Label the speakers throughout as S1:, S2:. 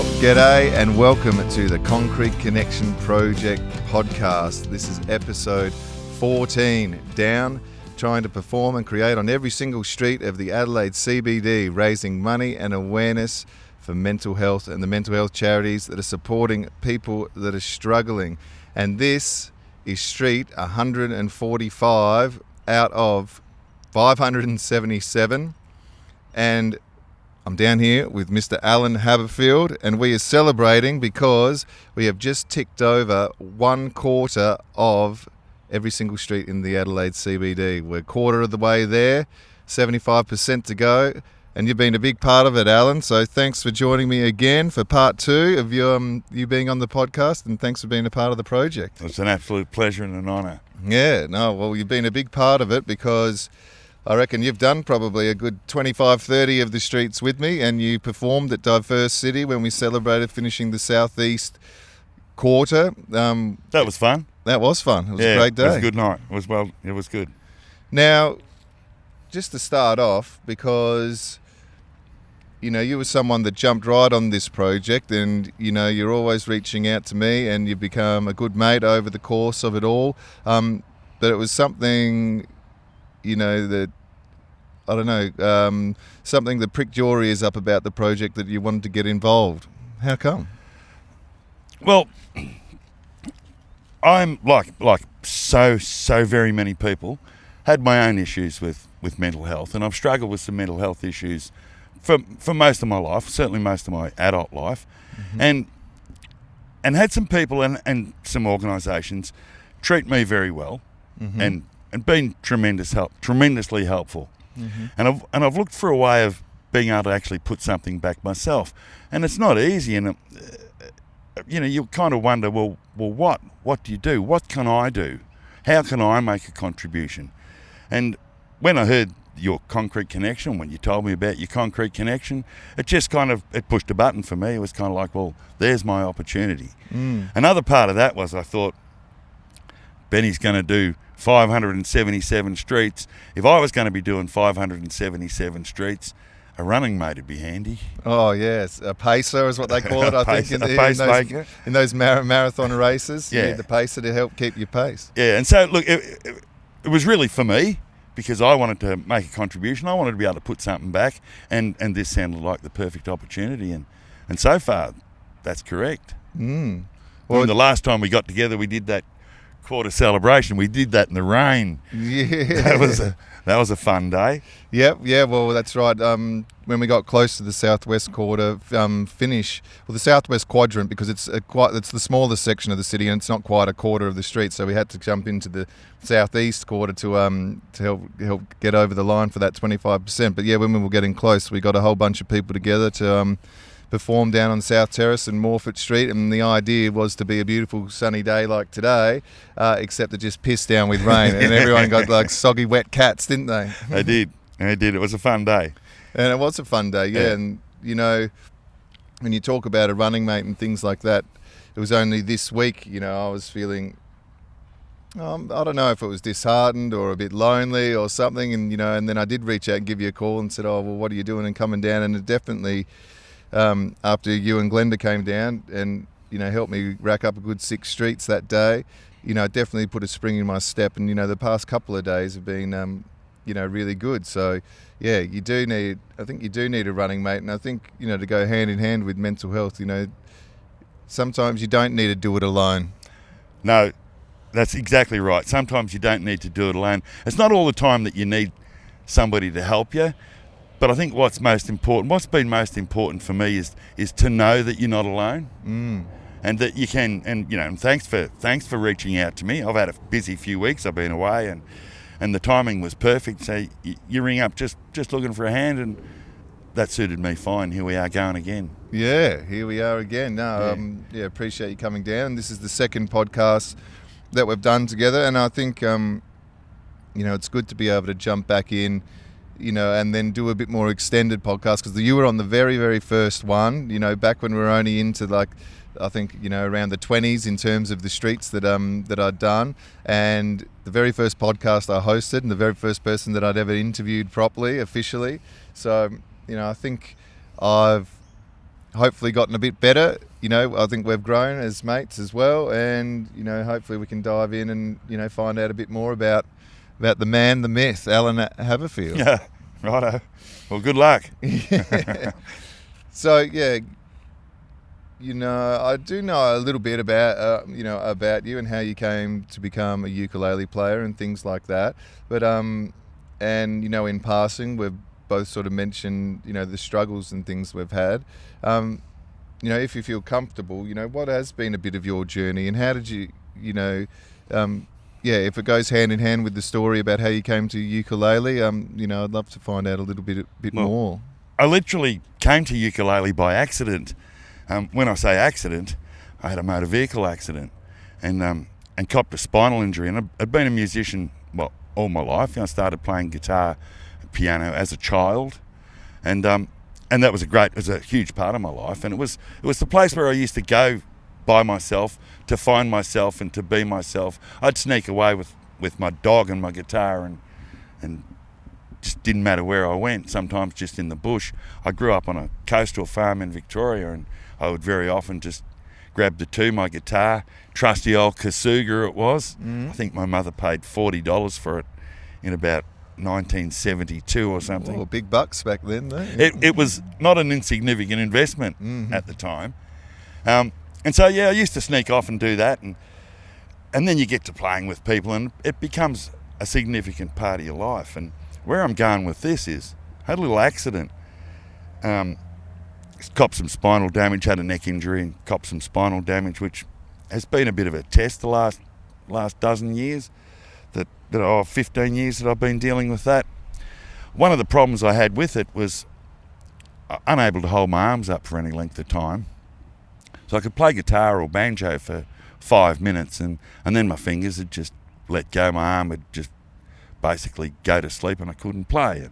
S1: Well, g'day and welcome to the Concrete Connection Project podcast. This is episode 14, down, trying to perform and create on every single street of the Adelaide CBD, raising money and awareness for mental health and the mental health charities that are supporting people that are struggling. And this is street 145 out of 577. And I'm down here with Mr. Alan Haberfield, and we are celebrating because we have just ticked over 1/4 of every single street in the Adelaide CBD. We're 1/4 of the way there, 75% to go, and you've been a big part of it, Alan. So thanks for joining me again for part 2 of you being on the podcast, and thanks for being a part of the project.
S2: It's an absolute pleasure and an honour.
S1: Yeah, no, well, you've been a big part of it because I reckon you've done probably a good 25-30 of the streets with me, and you performed at Diverse City when we celebrated finishing the southeast quarter.
S2: That was fun.
S1: That was fun. It was a great day.
S2: It was a good night. It was good.
S1: Now, just to start off, because you were someone that jumped right on this project, and you're always reaching out to me, and you've become a good mate over the course of it all. But it was something that, I don't know, something that pricked your ears up about the project that you wanted to get involved. How come?
S2: Well, I'm like so very many people, had my own issues with mental health, and I've struggled with some mental health issues for most of my life, certainly most of my adult life, and had some people and some organisations treat me very well, and been tremendously helpful. And I've looked for a way of being able to actually put something back myself, and it's not easy. And you kind of wonder, well, what do you do? What can I do? How can I make a contribution? And when I heard your Concrete Connection, when you told me about your Concrete Connection, it just it pushed a button for me. It was kind of like, well, there's my opportunity. Another part of that was I thought, Benny's going to do 577 streets. If I was going to be doing 577 streets, a running mate would be handy. Oh yes, a pacer is what they call it. I think in those marathon races, you need the pacer to help keep your pace. Yeah, and so look, it was really for me because I wanted to make a contribution. I wanted to be able to put something back, and this sounded like the perfect opportunity. And so far, that's correct. Well, the last time we got together, we did that quarter celebration. We did that in the rain. Yeah, that was a fun day. Yep. Yeah. Well, that's right. When we got close to the southwest quarter finish, the southwest quadrant, because it's the smallest section of the city, and it's not quite 1/4 of the street, so we had to jump into the southeast quarter to help get over the line for that 25%. But yeah, when we were getting close, we got a whole bunch of people together to perform down on South Terrace and Morford Street, and the idea was to be a beautiful sunny day like today, except it just pissed down with rain, and everyone got like soggy wet cats, didn't they? They did. It was a fun day. And it was a fun day, yeah. And when you talk about a running mate and things like that, it was only this week, I was feeling, I don't know if it was disheartened or a bit lonely or something, and and then I did reach out and give you a call and said, oh, well, what are you doing and coming down? And it definitely, after you and Glenda came down and helped me rack up a good 6 streets that day, it definitely put a spring in my step. And the past couple of days have been really good. So yeah, I think you do need a running mate, and I think to go hand in hand with mental health, sometimes you don't need to do it alone. No, that's exactly right. Sometimes you don't need to do it alone. It's not all the time that you need somebody to help you. But I think what's been most important for me is to know that you're not alone, and that you can. And thanks for reaching out to me. I've had a busy few weeks. I've been away, and the timing was perfect. So you ring up just looking for a hand, and that suited me fine. Here we are going again. Yeah, here we are again. No, appreciate you coming down. This is the second podcast that we've done together, and I think it's good to be able to jump back in, and then do a bit more extended podcast, because you were on the very, very first one, back when we were only into I think, around the 20s in terms of the streets that I'd done, and the very first podcast I hosted, and the very first person that I'd ever interviewed properly, officially. So, I think I've
S1: hopefully gotten a bit better. I think we've grown as mates as well, and hopefully we can dive in and find out a bit more about the man, the myth, Alan Haberfield.
S2: Yeah, righto. Well, good luck.
S1: So yeah, I do know a little bit about about you and how you came to become a ukulele player and things like that. But and in passing, we've both sort of mentioned the struggles and things we've had. If you feel comfortable, what has been a bit of your journey, and how did you, if it goes hand in hand with the story about how you came to ukulele, I'd love to find out a little bit more.
S2: I literally came to ukulele by accident. When I say accident, I had a motor vehicle accident and copped a spinal injury. And I'd been a musician, all my life. I started playing guitar and piano as a child, and that was a huge part of my life. And it was the place where I used to go by myself to find myself and to be myself. I'd sneak away with my dog and my guitar and just didn't matter where I went, sometimes just in the bush. I grew up on a coastal farm in Victoria, and I would very often just grab my guitar, trusty old Kasuga it was. I think my mother paid $40 for it in about 1972 or something.
S1: Oh, big bucks back then, though.
S2: It was not an insignificant investment at the time. And so, I used to sneak off and do that, and then you get to playing with people, and it becomes a significant part of your life. And where I'm going with this is, I had a little accident, copped some spinal damage, had a neck injury, and copped some spinal damage, which has been a bit of a test the last dozen years, 15 years that I've been dealing with that. One of the problems I had with it was unable to hold my arms up for any length of time. So I could play guitar or banjo for 5 minutes, and then my fingers would just let go, my arm would just basically go to sleep, and I couldn't play,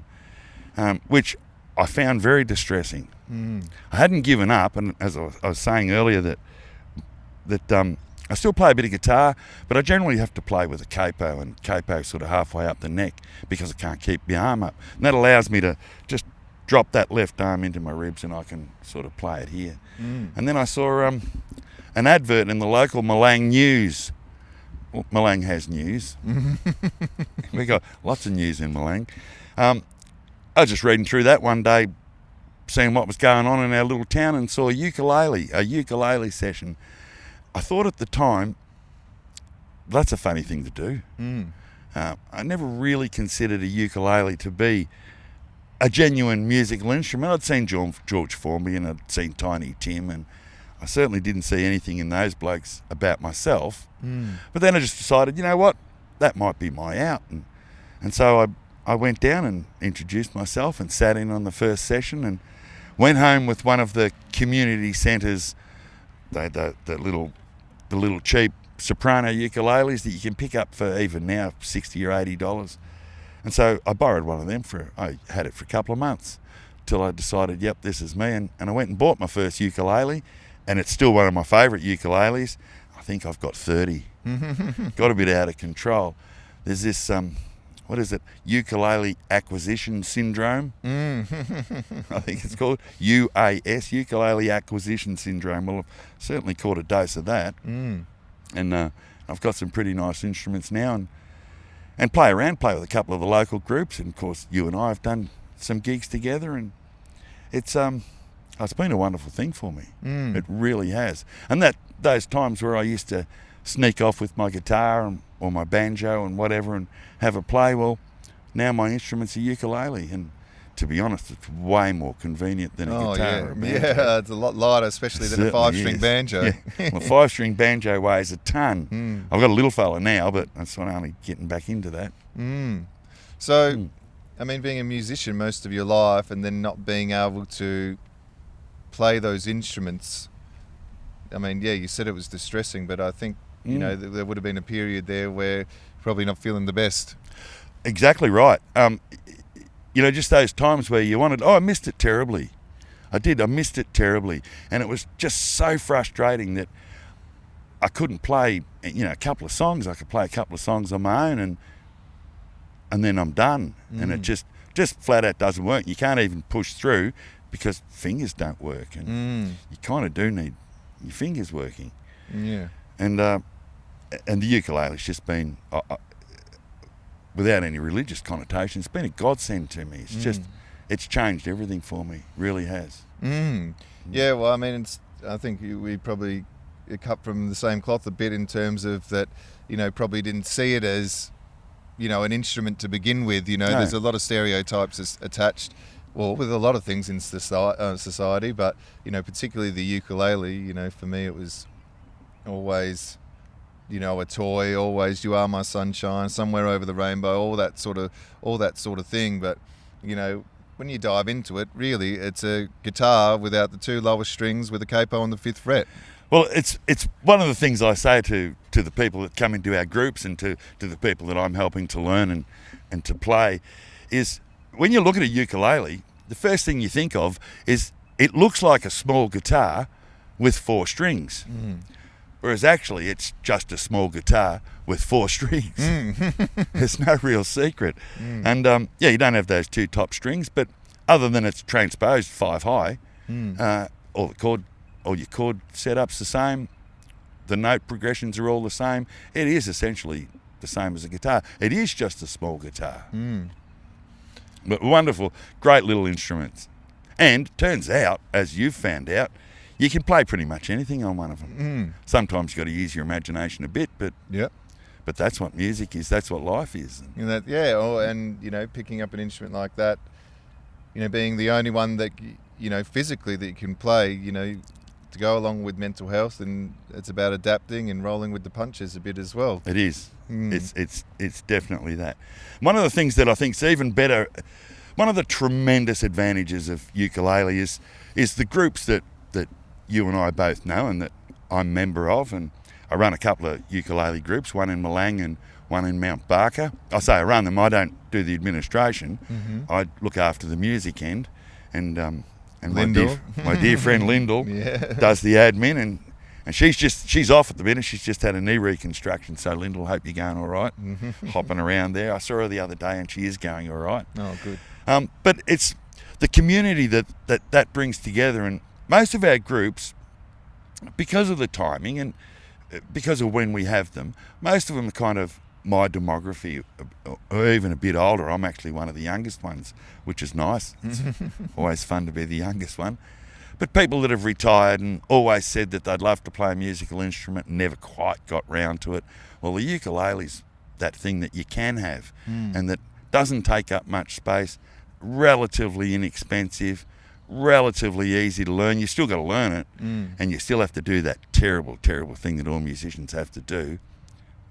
S2: which I found very distressing. I hadn't given up, and as I was saying earlier, that I still play a bit of guitar, but I generally have to play with a capo, and capo sort of halfway up the neck because I can't keep my arm up. And that allows me to just drop that left arm into my ribs, and I can sort of play it here. And then I saw an advert in the local Malang News. Well, Malang has news. We got lots of news in Malang. I was just reading through that one day, seeing what was going on in our little town, and saw a ukulele session. I thought at the time, that's a funny thing to do. I never really considered a ukulele to be a genuine musical instrument. I'd seen George Formby, and I'd seen Tiny Tim, and I certainly didn't see anything in those blokes about myself. But then I just decided, you know what, that might be my out. And so I went down and introduced myself and sat in on the first session, and went home with one of the community centres, the little cheap soprano ukuleles that you can pick up for even now $60 or $80. And so I borrowed one of them I had it for a couple of months till I decided, yep, this is me. And I went and bought my first ukulele, and it's still one of my favourite ukuleles. I think I've got 30. Got a bit out of control. There's this, what is it, ukulele acquisition syndrome? I think it's called UAS, ukulele acquisition syndrome. Well, I've certainly caught a dose of that. And I've got some pretty nice instruments now, and play with a couple of the local groups. And of course, you and I have done some gigs together, and it's been a wonderful thing for me. It really has. And those times where I used to sneak off with my guitar or my banjo and whatever and have a play, well, now my instrument's a ukulele, and to be honest, it's way more convenient than a guitar or a banjo.
S1: Yeah, it's a lot lighter, especially than a 5-string banjo.
S2: Yeah. Well, a 5-string banjo weighs a ton. I've got a little fella now, but I'm sort of only getting back into that.
S1: So, I mean, being a musician most of your life and then not being able to play those instruments, I mean, yeah, you said it was distressing, but I think, there would have been a period there where you're probably not feeling the best.
S2: Exactly right. Just those times where you wanted, I missed it terribly. I missed it terribly. And it was just so frustrating that I couldn't play, a couple of songs. I could play a couple of songs on my own, and then I'm done. And it just flat out doesn't work. You can't even push through because fingers don't work, and you kind of do need your fingers working.
S1: Yeah.
S2: And the ukulele's just been, without any religious connotation, it's been a godsend to me. It's it's changed everything for me, really has.
S1: Yeah, well, I mean, I think we probably cut from the same cloth a bit in terms of that, probably didn't see it as, an instrument to begin with.
S2: No.
S1: There's a lot of stereotypes attached, well, with a lot of things in society, but, particularly the ukulele, for me it was always, a toy, always you are my sunshine, somewhere over the rainbow, all that sort of thing. But, when you dive into it, really, it's a guitar without the two lowest strings with a capo on the 5th fret.
S2: Well, it's one of the things I say to the people that come into our groups and to the people that I'm helping to learn and to play is when you look at a ukulele, the first thing you think of is it looks like a small guitar with 4 strings. Whereas actually it's just a small guitar with 4 strings. There's no real secret. And you don't have those 2 top strings, but other than it's transposed 5 high, all your chord setup's the same, the note progressions are all the same. It is essentially the same as a guitar. It is just a small guitar. But wonderful, great little instruments. And turns out, as you've found out, you can play pretty much anything on one of them. Sometimes you've got to use your imagination a bit, but that's what music is. That's what life is.
S1: And picking up an instrument like that, being the only one that, physically that you can play, to go along with mental health, and it's about adapting and rolling with the punches a bit as well.
S2: It is. It's definitely that. One of the things that I think is even better, one of the tremendous advantages of ukulele is the groups that you and I both know and that I'm a member of, and I run a couple of ukulele groups, one in Malang and one in Mount Barker. I say I run them, I don't do the administration. I look after the music end, and my dear friend Lyndall does the admin, and she's off at the minute. She's just had a knee reconstruction, so Lyndall, hope you're going all right. Hopping around there. I saw her the other day and she is going all right.
S1: Oh, good.
S2: But it's the community that brings together, and most of our groups, because of the timing and because of when we have them, most of them are kind of my demography, or even a bit older. I'm actually one of the youngest ones, which is nice. It's always fun to be the youngest one. But people that have retired and always said that they'd love to play a musical instrument and never quite got round to it. Well, the ukulele's that thing that you can have and that doesn't take up much space, relatively inexpensive, relatively easy to learn. You still got to learn it, and you still have to do that terrible, terrible thing that all musicians have to do.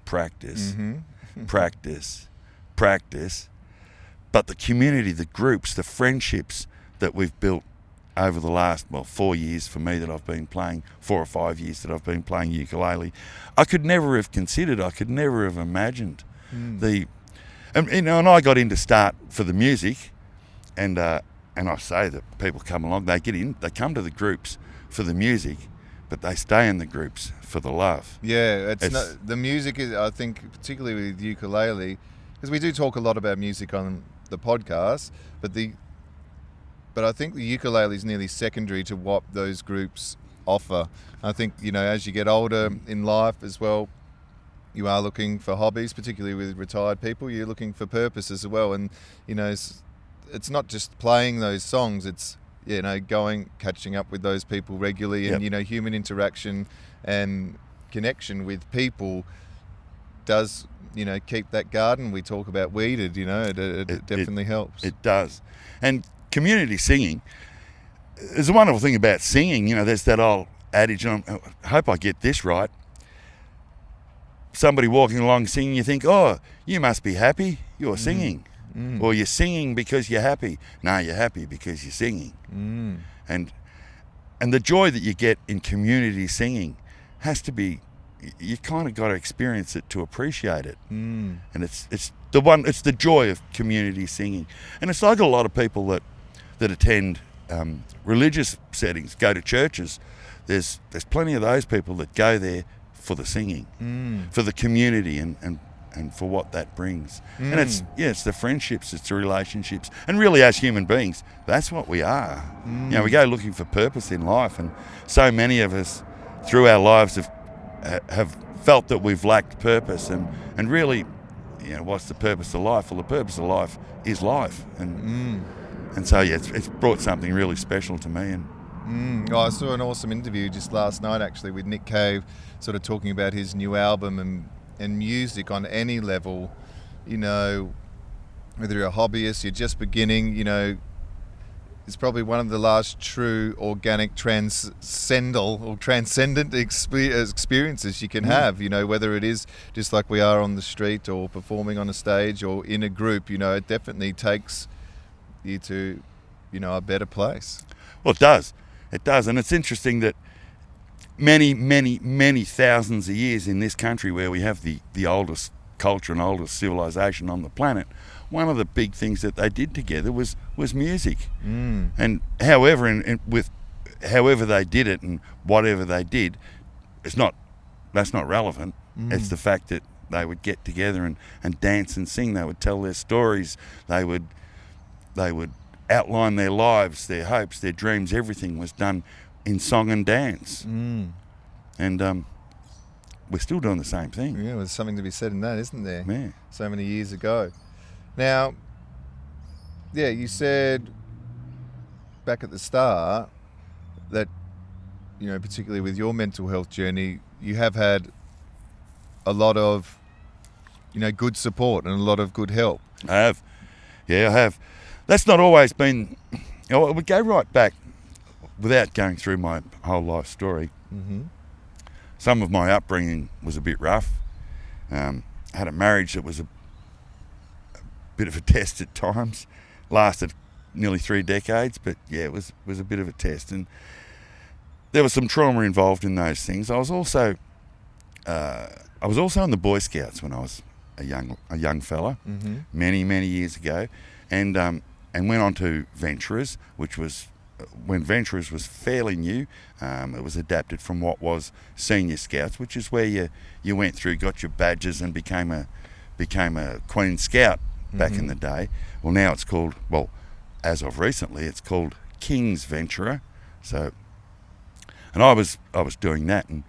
S2: Practice, practice. But the community, the groups, the friendships that we've built over the last 4 years for me that I've been playing, 4 or 5 years that I've been playing ukulele, I could never have considered, I could never have imagined and I got into start for the music, and I say that people come along, they come to the groups for the music, but they stay in the groups for the love.
S1: Yeah, the music is, I think, particularly with ukulele, because we do talk a lot about music on the podcast, but I think the ukulele is nearly secondary to what those groups offer. I think, as you get older in life as well, you are looking for hobbies, particularly with retired people. You're looking for purpose as well, and it's not just playing those songs. It's catching up with those people regularly, and human interaction and connection with people does keep that garden we talk about weeded. It definitely helps.
S2: It does, and community singing. There's a wonderful thing about singing. There's that old adage. And I hope I get this right. Somebody walking along singing, you think, oh, you must be happy, you're singing. Or you're singing because you're happy. No, you're happy because you're singing. And the joy that you get in community singing has to be, you kind of got to experience it to appreciate it. And it's the joy of community singing. And it's like a lot of people that attend religious settings, go to churches. There's plenty of those people that go there for the singing, for the community and and for what that brings. And it's the friendships, it's the relationships, and really as human beings, that's what we are. You know, we go looking for purpose in life, and so many of us through our lives have felt that we've lacked purpose, and really, you know, what's the purpose of life? Well, the purpose of life is life, and so yeah, it's brought something really special to me. And
S1: Oh, I saw an awesome interview just last night actually with Nick Cave, sort of talking about his new album and music on any level. You know, whether you're a hobbyist, you're just beginning, you know, it's probably one of the last true organic transcendent experiences you can have, you know, whether it is just like we are on the street or performing on a stage or in a group. You know, it definitely takes you to, you know, a better place.
S2: Well, it does, and it's interesting that many thousands of years in this country, where we have the oldest culture and oldest civilization on the planet, one of the big things that they did together was music. And however however they did it and whatever they did, that's not relevant. It's the fact that they would get together and dance and sing. They would tell their stories. They would outline their lives, their hopes, their dreams. Everything was done in song and dance. And we're still doing the same thing.
S1: Yeah, there's something to be said in that, isn't there?
S2: Yeah.
S1: So many years ago. Now, yeah, you said back at the start that, you know, particularly with your mental health journey, you have had a lot of, you know, good support and a lot of good help.
S2: I have. Yeah, I have. That's not always been... You know, it would go right back without going through my whole life story. Some of my upbringing was a bit rough. Had a marriage that was a bit of a test at times. Lasted nearly 3 decades, but yeah, it was a bit of a test. And there was some trauma involved in those things. I was also in the Boy Scouts when I was a young fella, many years ago, and went on to Venturers, which was when Venturers was fairly new. It was adapted from what was Senior Scouts, which is where you went through, got your badges, and became a Queen Scout back in the day. Well, now it's called, well, as of recently, it's called King's Venturer. So, and I was doing that and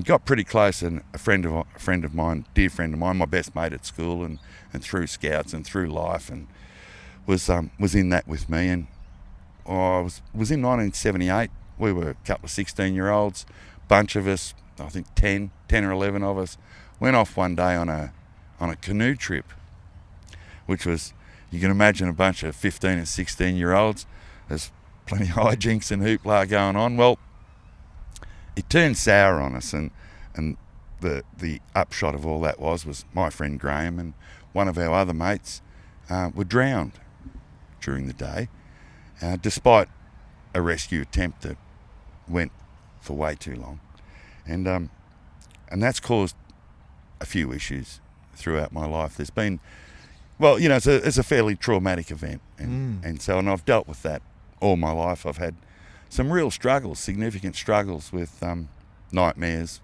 S2: got pretty close. And a friend of mine, dear friend of mine, my best mate at school and through Scouts and through life, and was in that with me. And I was in 1978. We were a couple of 16-year-olds, bunch of us, I think 10 or 11 of us, went off one day on a canoe trip, which was, you can imagine a bunch of 15 and 16-year-olds. There's plenty of hijinks and hoopla going on. Well, it turned sour on us, and the upshot of all that was my friend Graham and one of our other mates were drowned during the day, despite a rescue attempt that went for way too long. And that's caused a few issues throughout my life. There's been, well, you know, it's a fairly traumatic event, and I've dealt with that all my life. I've had some real struggles, significant struggles with nightmares,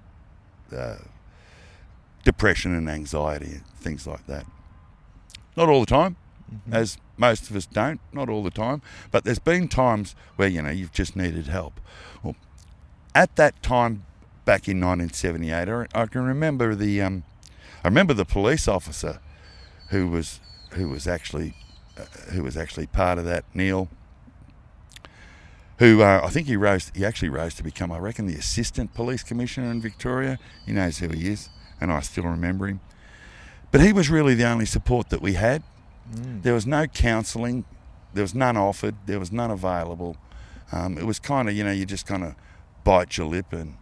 S2: depression and anxiety, things like that. Not all the time, as most of us don't, not all the time, but there's been times where, you know, you've just needed help. Well, at that time, back in 1978, I can remember the police officer who was actually part of that, Neil, who I think he actually rose to become, I reckon, the assistant police commissioner in Victoria. He knows who he is, and I still remember him. But he was really the only support that we had. There was no counselling, there was none offered, there was none available. It was kind of, you know, you just kind of bite your lip and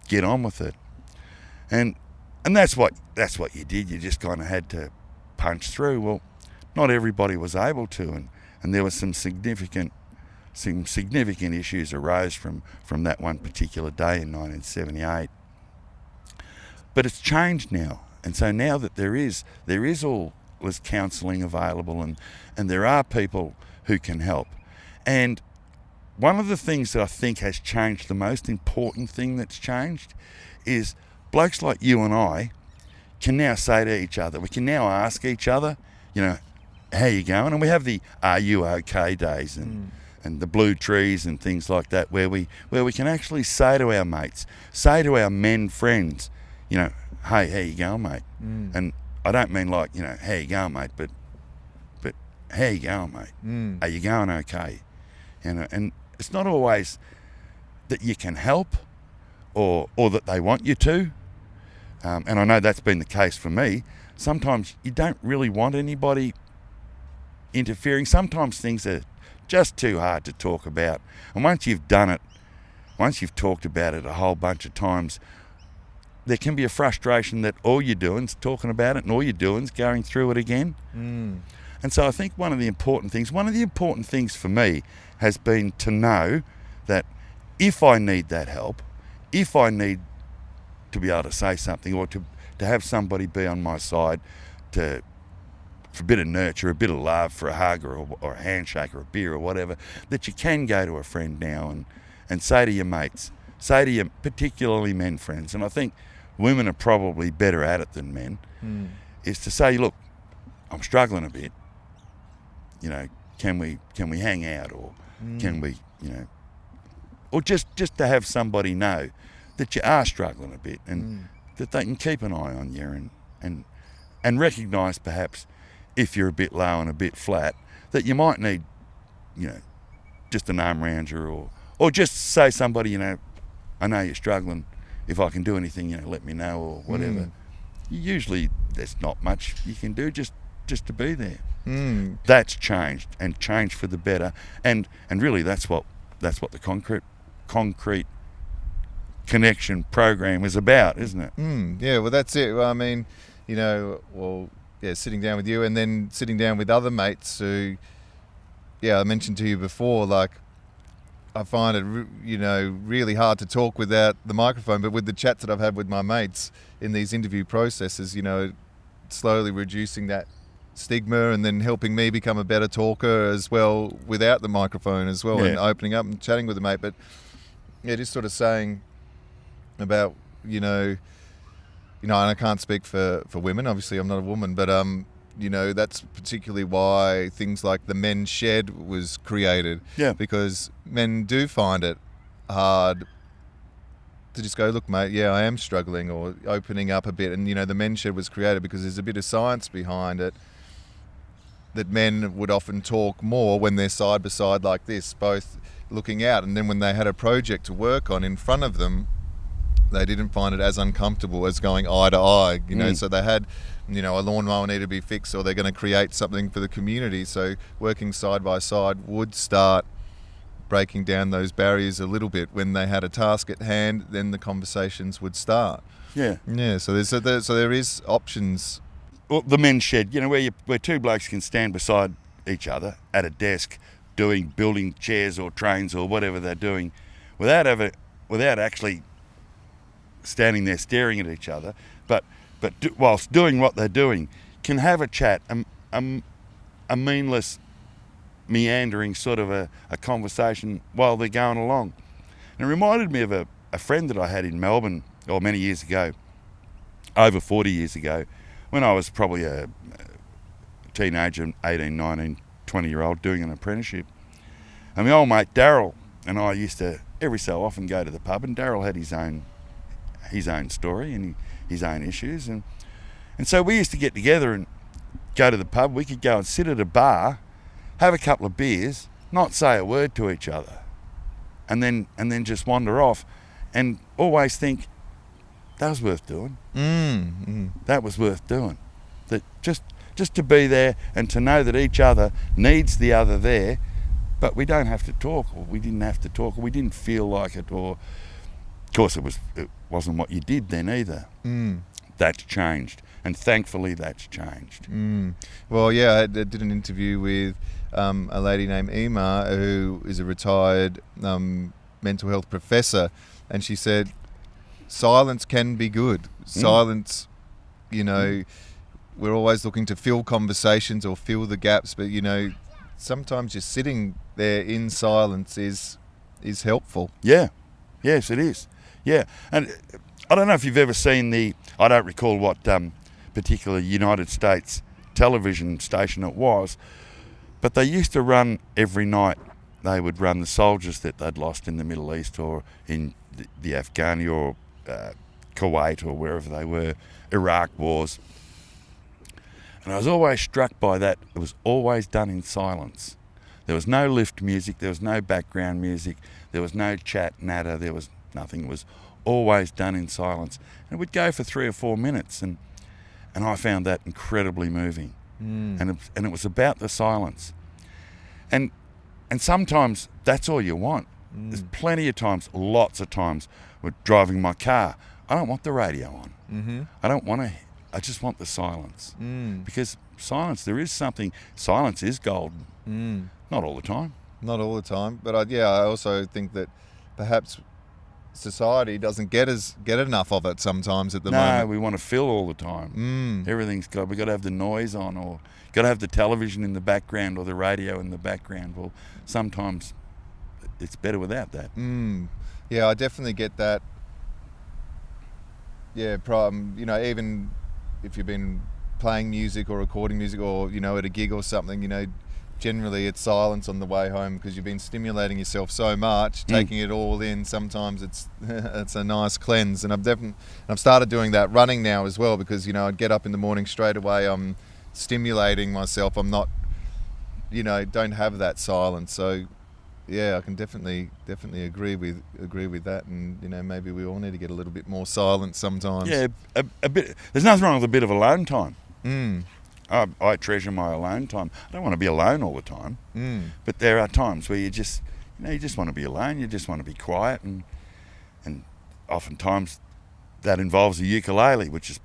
S2: get on with it. And that's what you did. You just kind of had to punch through. Well, not everybody was able to, and there was some significant issues arose from that one particular day in 1978. But it's changed now, and so now that there is all this counselling available, and there are people who can help. And one of the things that I think has changed, the most important thing that's changed, is blokes like you and I can now say to each other, we can now ask each other, you know, how you going? And we have the "Are you okay?" days and the blue trees and things like that, where we can actually say to our mates, say to our men friends, you know, hey, how you going, mate? And I don't mean like, you know, how you going, mate, but how you going, mate? Are you going okay? You know, and it's not always that you can help or that they want you to. And I know that's been the case for me. Sometimes you don't really want anybody interfering. Sometimes things are just too hard to talk about. And once you've done it, once you've talked about it a whole bunch of times, there can be a frustration that all you're doing is talking about it and all you're doing is going through it again. And so I think one of the important things for me has been to know that if I need that help, if I need to be able to say something or to have somebody be on my side for a bit of nurture, a bit of love, for a hug or a handshake or a beer or whatever, that you can go to a friend now and say to your mates, say to your particularly men friends, and I think women are probably better at it than men, is to say, look, I'm struggling a bit, you know, can we hang out, or can we, you know, or just to have somebody know that you are struggling a bit and that they can keep an eye on you and recognise perhaps if you're a bit low and a bit flat that you might need, you know, just an arm around you or just say somebody, you know, I know you're struggling, if I can do anything, you know, let me know or whatever. Usually there's not much you can do just to be there. That's changed and changed for the better, and really that's what the concrete connection program is about, isn't it?
S1: Yeah, well, that's it. Well, I mean, you know, sitting down with you and then sitting down with other mates who, I mentioned to you before, like, I find it, really hard to talk without the microphone, but with the chats that I've had with my mates in these interview processes, you know, slowly reducing that stigma and then helping me become a better talker as well without the microphone as well, and opening up and chatting with a mate. But just sort of saying about, and I can't speak for women, obviously I'm not a woman, but that's particularly why things like the men's shed was created. Yeah. Because men do find it hard to just go, look, mate, I am struggling, or opening up a bit. And, the men's shed was created because there's a bit of science behind it, that men would often talk more when they're side by side like this, both looking out. And then when they had a project to work on in front of them, they didn't find it as uncomfortable as going eye to eye, So they had, a lawnmower needed to be fixed, or they're going to create something for the community. So working side by side would start breaking down those barriers a little bit. When they had a task at hand, then the conversations would start. Yeah. So there is options.
S2: Well, the men's shed, where two blokes can stand beside each other at a desk building chairs or trains or whatever they're doing, without actually standing there staring at each other, but whilst doing what they're doing, can have a chat, a meaningless, meandering sort of a conversation while they're going along. And it reminded me of a friend that I had in Melbourne, many years ago, over 40 years ago, when I was probably a teenager, 18, 19, 20-year-old, doing an apprenticeship. And my old mate Daryl and I used to every so often go to the pub, and Daryl had his own story and his own issues, and so we used to get together and go to the pub. We could go and sit at a bar, have a couple of beers, not say a word to each other, and then just wander off, and always think that was worth doing. That was worth doing. That just to be there and to know that each other needs the other there, but we don't have to talk, or we didn't have to talk, or we didn't feel like it, or of course it wasn't what you did then either. That's changed, and thankfully that's changed.
S1: Well, I did an interview with a lady named Emma, who is a retired mental health professor, and she said silence can be good. Silence, we're always looking to fill conversations or fill the gaps, but sometimes just sitting there in silence is helpful.
S2: Yeah. Yes, it is. Yeah. And I don't know if you've ever seen I don't recall what particular United States television station it was, but they used to run every night. They would run the soldiers that they'd lost in the Middle East or in the Afghani or Kuwait or wherever they were, Iraq wars. And I was always struck by that. It was always done in silence. There was no lift music, there was no background music, there was no chat, nada, there was nothing. It was always done in silence. And it would go for 3 or 4 minutes, and I found that incredibly moving. And it was about the silence. And sometimes that's all you want. There's plenty of times, lots of times, with driving my car, I don't want the radio on. I just want the silence. Because silence is golden. Not all the time.
S1: Not all the time, but I also think that perhaps society doesn't get enough of it sometimes at the moment.
S2: No, we want to fill all the time. We've got to have the noise on, or got to have the television in the background or the radio in the background. Well, sometimes it's better without that.
S1: Yeah, I definitely get that. Yeah, even if you've been playing music or recording music or, at a gig or something, generally it's silence on the way home because you've been stimulating yourself so much, taking it all in. Sometimes it's a nice cleanse, and I've started doing that running now as well, because I'd get up in the morning straight away. I'm stimulating myself. I'm not, don't have that silence. So yeah, I can definitely agree with that, and maybe we all need to get a little bit more silence sometimes.
S2: Yeah, a bit. There's nothing wrong with a bit of alone time. I treasure my alone time. I don't want to be alone all the time, but there are times where you just want to be alone. You just want to be quiet, and oftentimes that involves a ukulele, which is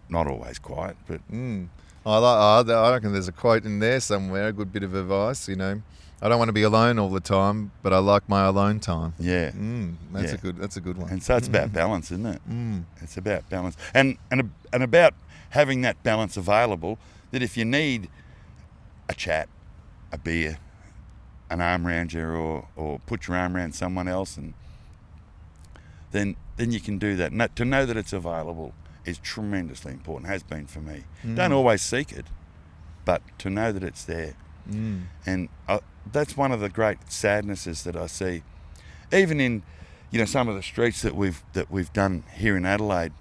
S2: not always quiet. But
S1: I reckon there's a quote in there somewhere, a good bit of advice. I don't want to be alone all the time, but I like my alone time.
S2: Yeah,
S1: that's a good one.
S2: And so it's about balance, isn't it? It's about balance, and about having that balance available, that if you need a chat, a beer, an arm around you, or put your arm around someone else, and then you can do that. And to know that it's available is tremendously important, has been for me. Don't always seek it, but to know that it's there. And that's one of the great sadnesses that I see, even in some of the streets that we've done here in Adelaide.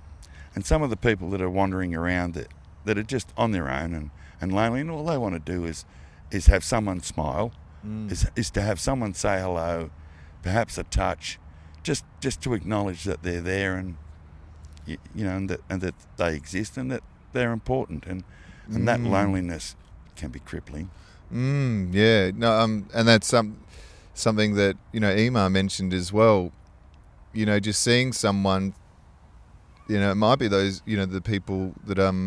S2: And some of the people that are wandering around that are just on their own and lonely, and all they want to do is have someone smile, is to have someone say hello, perhaps a touch, just to acknowledge that they're there, and and that they exist, and that they're important, and that loneliness can be crippling.
S1: Yeah, no, and that's something that Emma mentioned as well. Just seeing someone. It might be those, the people that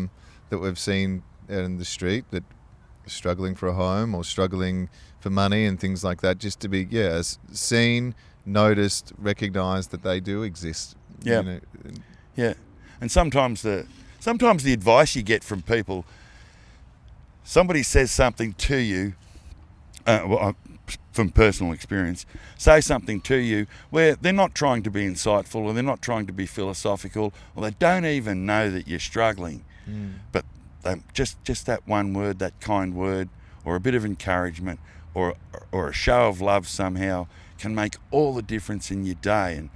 S1: we've seen out in the street that are struggling for a home or struggling for money and things like that, just to be, seen, noticed, recognised that they do exist.
S2: Yeah. Yeah. And sometimes the advice you get from people, somebody says something to you, from personal experience, say something to you where they're not trying to be insightful, or they're not trying to be philosophical, or they don't even know that you're struggling. But just that one word, that kind word, or a bit of encouragement, or a show of love somehow can make all the difference in your day.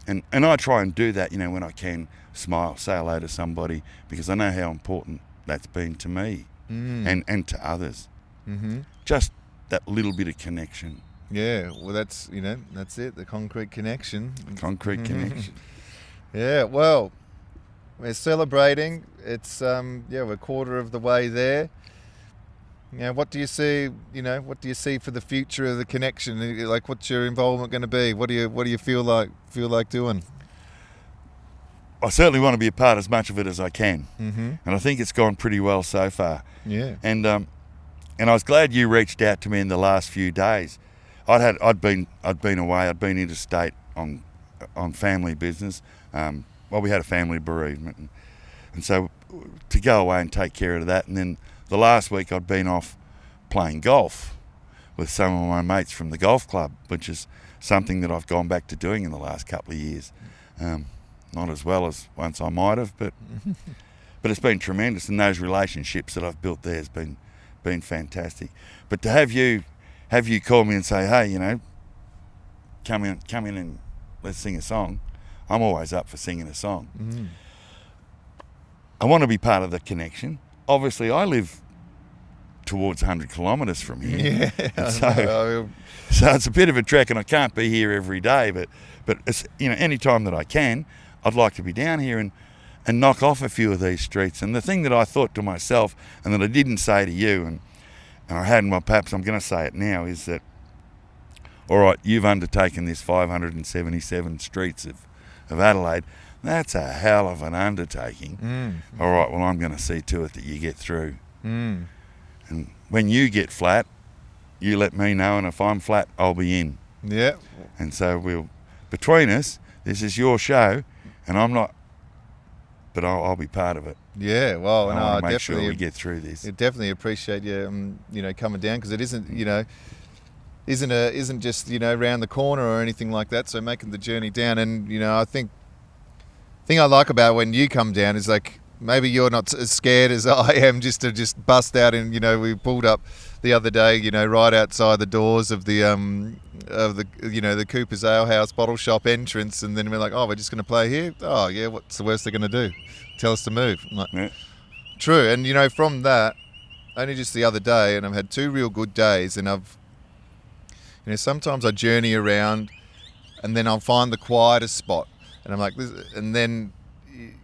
S2: And I try and do that, when I can, smile, say hello to somebody, because I know how important that's been to me and to others. Just that little bit of connection.
S1: Yeah, well, that's it, the concrete connection.
S2: Concrete connection.
S1: Yeah, well, we're celebrating. It's we're a quarter of the way there. What do you see? What do you see for the future of the connection? Like, what's your involvement going to be? What do you feel like doing?
S2: I certainly want to be a part as much of it as I can, and I think it's gone pretty well so far.
S1: Yeah,
S2: and I was glad you reached out to me in the last few days. I'd been away. I'd been interstate on family business. We had a family bereavement, and so to go away and take care of that. And then the last week I'd been off playing golf with some of my mates from the golf club, which is something that I've gone back to doing in the last couple of years. Not as well as once I might have, but but it's been tremendous, and those relationships that I've built there has been fantastic. But to have you call me and say, hey, you know, come in and let's sing a song, I'm always up for singing a song.
S1: Mm.
S2: I want to be part of the connection. Obviously, I live towards 100 kilometres from here.
S1: Yeah.
S2: So it's a bit of a trek, and I can't be here every day. But it's, you know, any time that I can, I'd like to be down here and knock off a few of these streets. And the thing that I thought to myself, and that I didn't say to you, and I hadn't, well, perhaps I'm going to say it now, is that, all right, you've undertaken this 577 streets of Adelaide. That's a hell of an undertaking.
S1: Mm.
S2: All right, well, I'm going to see to it that you get through.
S1: Mm.
S2: And when you get flat, you let me know, and if I'm flat, I'll be in.
S1: Yeah.
S2: And so between us, this is your show, and I'm not, but I'll be part of it.
S1: Yeah, well,
S2: I want to make sure we get through this.
S1: I definitely appreciate you, you know, coming down, because it isn't, you know, isn't just, you know, around the corner or anything like that. So making the journey down, and you know, I think thing I like about when you come down is, like, maybe you're not as scared as I am just to bust out. And you know, we pulled up the other day, you know, right outside the doors of the you know, the Cooper's Ale House bottle shop entrance, and then we're like, oh, we're just going to play here. Oh yeah, what's the worst they're going to do? Tell us to move. I'm like,
S2: Yeah.
S1: True. And you know, from that, only just the other day, and I've had 2 real good days, and you know, sometimes I journey around, and then I'll find the quietest spot, and I'm like, and then,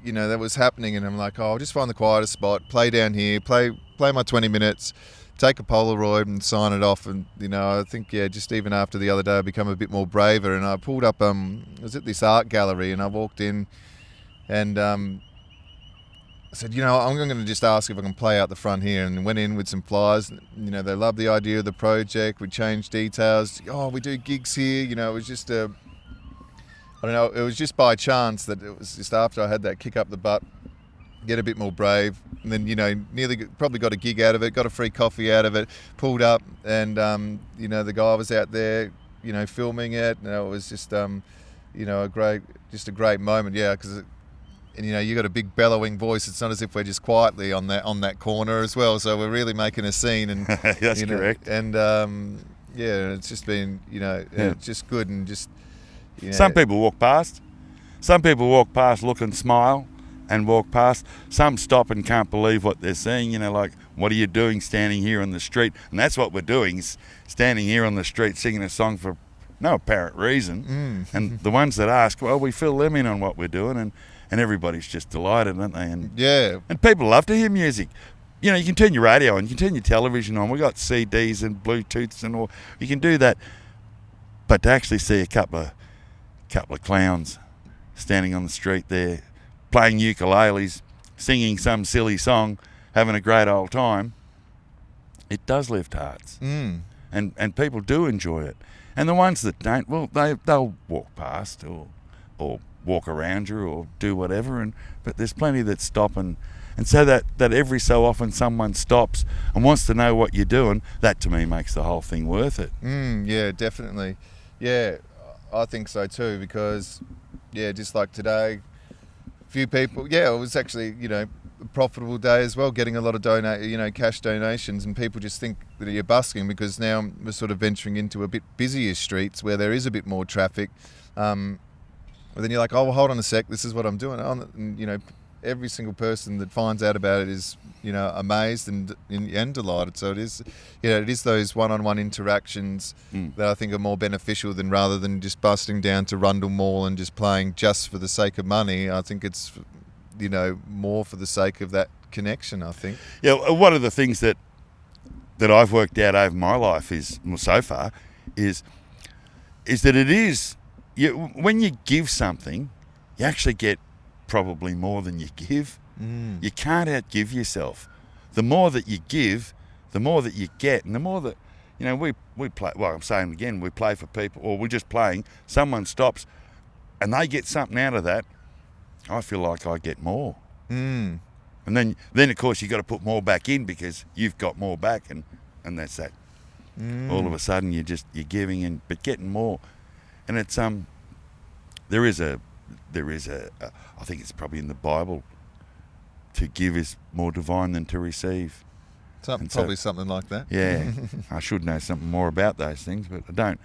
S1: you know, that was happening, and I'm like, oh, I'll just find the quietest spot, play down here, play my 20 minutes, take a Polaroid and sign it off. And you know, I think, yeah, just even after the other day, I've become a bit more braver, and I pulled up, I was at this art gallery, and I walked in, and I said, you know, I'm going to just ask if I can play out the front here, and went in with some flyers. You know, they loved the idea of the project. We changed details. Oh, we do gigs here. You know, it was just I don't know, it was just by chance that it was just after I had that kick up the butt, get a bit more brave, and then, you know, probably got a gig out of it, got a free coffee out of it, pulled up, and, you know, the guy was out there, you know, filming it. And it was just, you know, a great moment, yeah, because and you know, you got a big bellowing voice. It's not as if we're just quietly on that corner as well. So we're really making a scene, and
S2: That's
S1: you know,
S2: correct.
S1: And yeah, it's just been, you know, it's just good, and just, you know.
S2: Some people walk past. Some people walk past, look and smile, and walk past. Some stop and can't believe what they're seeing. You know, like, what are you doing standing here on the street? And that's what we're doing, is standing here on the street singing a song for no apparent reason. And the ones that ask, well, we fill them in on what we're doing, and everybody's just delighted, aren't they? And
S1: Yeah.
S2: and people love to hear music. You know, you can turn your radio on, you can turn your television on. We got CDs and Bluetooths and all. You can do that, but to actually see a couple of clowns standing on the street there, playing ukuleles, singing some silly song, having a great old time, it does lift hearts. And people do enjoy it. And the ones that don't, well, they'll walk past or walk around you or do whatever, but there's plenty that stop, and so that every so often someone stops and wants to know what you're doing. That to me makes the whole thing worth it.
S1: Yeah, definitely. Yeah, I think so too, because yeah, just like today, a few people, yeah, it was actually, you know, a profitable day as well, getting a lot of cash donations, and people just think that you're busking, because now we're sort of venturing into a bit busier streets where there is a bit more traffic. But then you're like, oh, well, hold on a sec, this is what I'm doing. And, you know, every single person that finds out about it is, you know, amazed and delighted. So it is, you know, it is those one-on-one interactions that I think are more beneficial than rather than just busting down to Rundle Mall and just playing just for the sake of money. I think it's, you know, more for the sake of that connection, I think.
S2: Yeah, one of the things that I've worked out over my life is, well, so far, is that it is, when you give something, you actually get probably more than you give. You can't outgive yourself. The more that you give, the more that you get, and the more that, you know, we play. Well, I'm saying again, we play for people, or we're just playing. Someone stops, and they get something out of that. I feel like I get more. And then of course you got to put more back in, because you've got more back, and that's that. All of a sudden you're giving but getting more. And it's there is a I think it's probably in the Bible to give is more divine than to receive.
S1: Probably something like that.
S2: Yeah, I should know something more about those things, but I don't.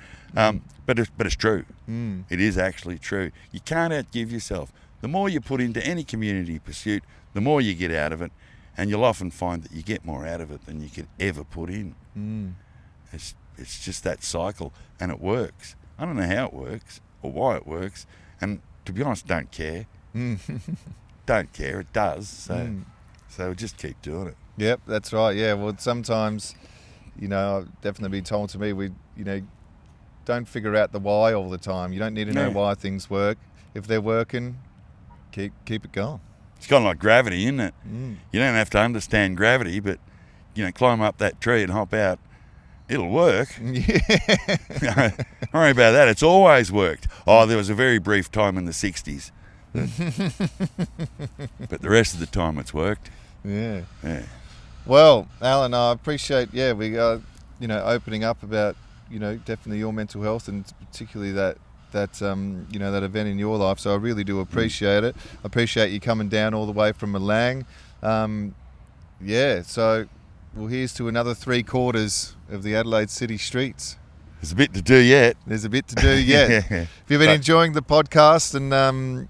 S2: But it's true. It is actually true. You can't outgive yourself. The more you put into any community pursuit, the more you get out of it, and you'll often find that you get more out of it than you could ever put in. It's just that cycle, and it works. I don't know how it works or why it works, and to be honest, don't care. Don't care. It does. So just keep doing it.
S1: Yep, that's right. Yeah, well, sometimes, I've definitely been told to me, don't figure out the why all the time. You don't need to know why things work. If they're working, keep it going.
S2: It's kind of like gravity, isn't it? You don't have to understand gravity, but, climb up that tree and hop out. It'll work.
S1: Yeah.
S2: Don't worry about that. It's always worked. Oh, there was a very brief time in the 60s. But the rest of the time it's worked.
S1: Yeah.
S2: Yeah.
S1: Well, Alan, I appreciate, we are, opening up about, definitely your mental health, and particularly that that event in your life. So I really do appreciate it. I appreciate you coming down all the way from Malang. So well, here's to another 3/4 of the Adelaide city streets.
S2: There's a bit to do yet.
S1: There's a bit to do yet. If you've been enjoying the podcast and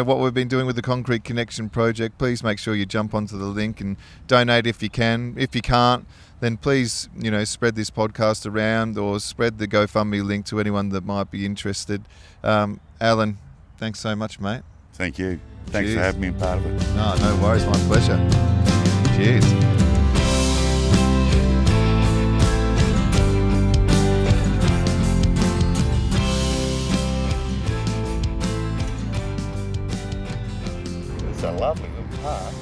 S1: what we've been doing with the Concrete Connection project, please make sure you jump onto the link and donate if you can. If you can't, then please, spread this podcast around or spread the GoFundMe link to anyone that might be interested. Alan, thanks so much, mate.
S2: Thank you. Thanks
S1: Cheers.
S2: for having me a part of it.
S1: No worries. My pleasure. Cheers.
S2: It's a lovely little park.